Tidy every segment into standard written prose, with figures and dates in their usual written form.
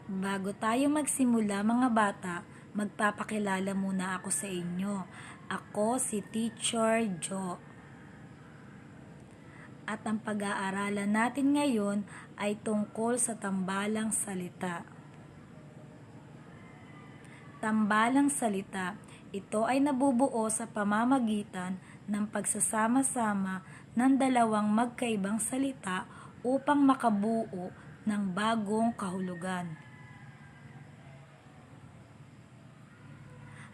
Bago tayo magsimula mga bata, magpapakilala muna ako sa inyo. Ako si Teacher Jo. At ang pag-aaralan natin ngayon ay tungkol sa tambalang salita. Tambalang salita, ito ay nabubuo sa pamamagitan ng pagsasama-sama ng dalawang magkaibang salita upang makabuo ng bagong kahulugan.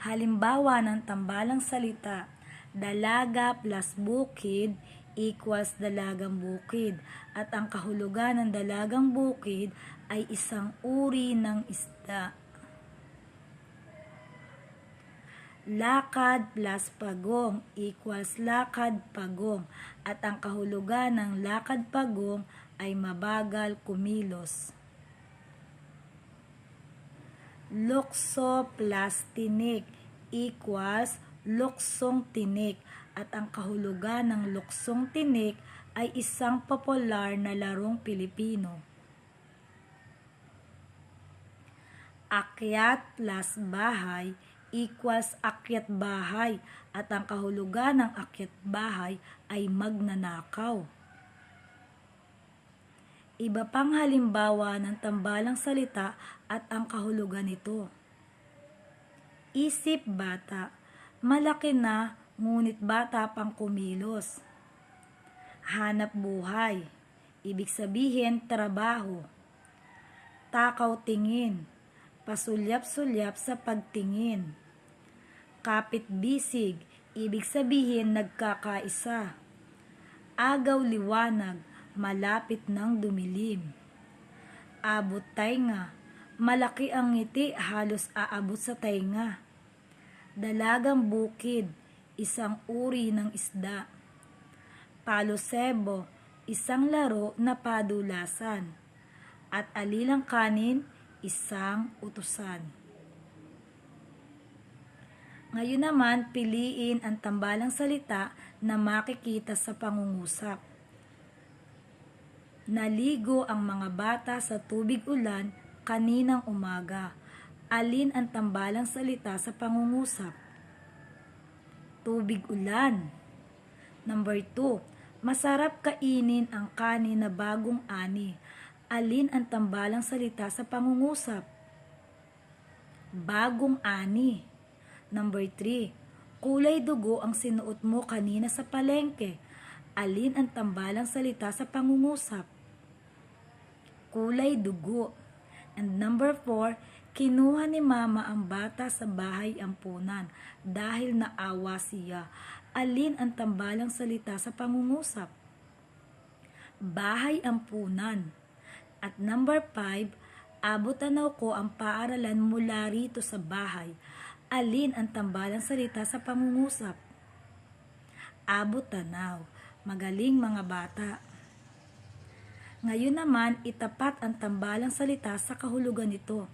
Halimbawa ng tambalang salita, dalaga plus bukid equals dalagang bukid, at ang kahulugan ng dalagang bukid ay isang uri ng isda. Lakad plus pagong equals lakad pagong, at ang kahulugan ng lakad pagong ay mabagal kumilos. Lukso plus tinik equals luksong tinik, at ang kahulugan ng luksong tinik ay isang popular na larong Pilipino. Akyat plus bahay equals akyat bahay, at ang kahulugan ng akyat bahay ay magnanakaw. Iba pang halimbawa ng tambalang salita at ang kahulugan nito. Isip bata, malaki na ngunit bata pang kumilos. Hanap buhay, ibig sabihin trabaho. Takaw tingin, pasulyap-sulyap sa pagtingin. Kapit bisig, ibig sabihin nagkakaisa. Agaw liwanag, malapit ng dumilim. Abot tainga, malaki ang ngiti, halos aabot sa tainga. Dalagang bukid, isang uri ng isda. Palosebo, isang laro na padulasan. At alilang kanin, isang utusan. Ngayon naman, piliin ang tambalang salita na makikita sa pangungusap. Naligo ang mga bata sa tubig ulan kaninang umaga. Alin ang tambalang salita sa pangungusap? Tubig ulan. Number 2. Masarap kainin ang kanin na bagong ani. Alin ang tambalang salita sa pangungusap? Bagong ani. Number 3. Kulay dugo ang sinuot mo kanina sa palengke. Alin ang tambalang salita sa pangungusap? Kulay dugo. And number 4, kinuha ni mama ang bata sa bahay ampunan dahil naawa siya. Alin ang tambalang salita sa pangungusap? Bahay ampunan. At number 5, abot tanaw ko ang paaralan mula rito sa bahay. Alin ang tambalang salita sa pangungusap? Abot tanaw. Magaling mga bata. Ngayon naman, itapat ang tambalang salita sa kahulugan nito.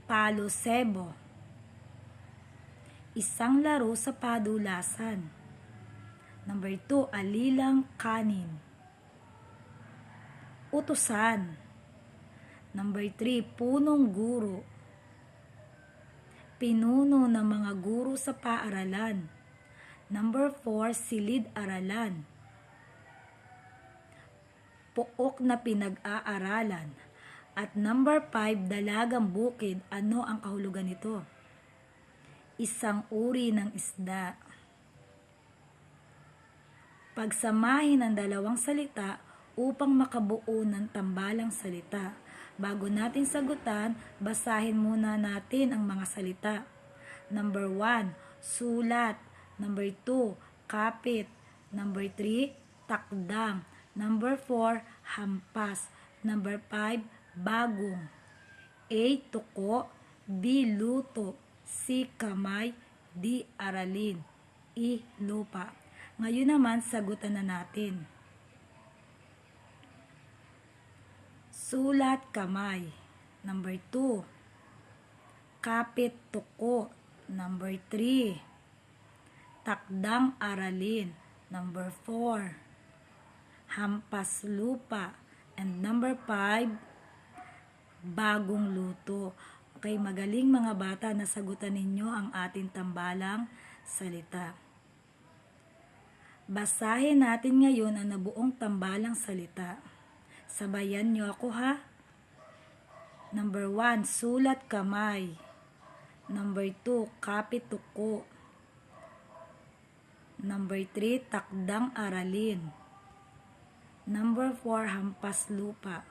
Palosebo, isang laro sa padulasan. Number 2, alilang kanin. Utusan. Number 3, punong guro. Pinuno ng mga guro sa paaralan. Number 4, silid-aralan. Pook na pinag-aaralan. At number 5, dalagang bukid. Ano ang kahulugan nito? Isang uri ng isda. Pagsamahin ang dalawang salita upang makabuo ng tambalang salita. Bago natin sagutan, basahin muna natin ang mga salita. Number 1, sulat. Number 2, kapit. Number 3, takdang. Number 4, hampas. Number 5, bagong. A, tuko. B, luto. C, kamay. D, aralin. E, lupa. Ngayon naman, sagutan na natin. Sulat, kamay. Number 2, kapit, tuko. Number 3, takdang, aralin. Number 4, hampas lupa. And number 5, bagong luto. Okay, magaling mga bata, nasagutan ninyo ang ating tambalang salita. Basahin natin ngayon ang nabuong tambalang salita. Sabayan nyo ako ha. Number 1, sulat kamay. Number 2, kapit tuko. Number 3, takdang aralin. Number 4, hampas lupa.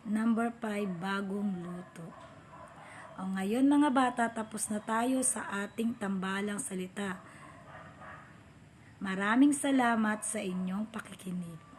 Number 5, bagong luto. O ngayon mga bata, tapos na tayo sa ating tambalang salita. Maraming salamat sa inyong pakikinig.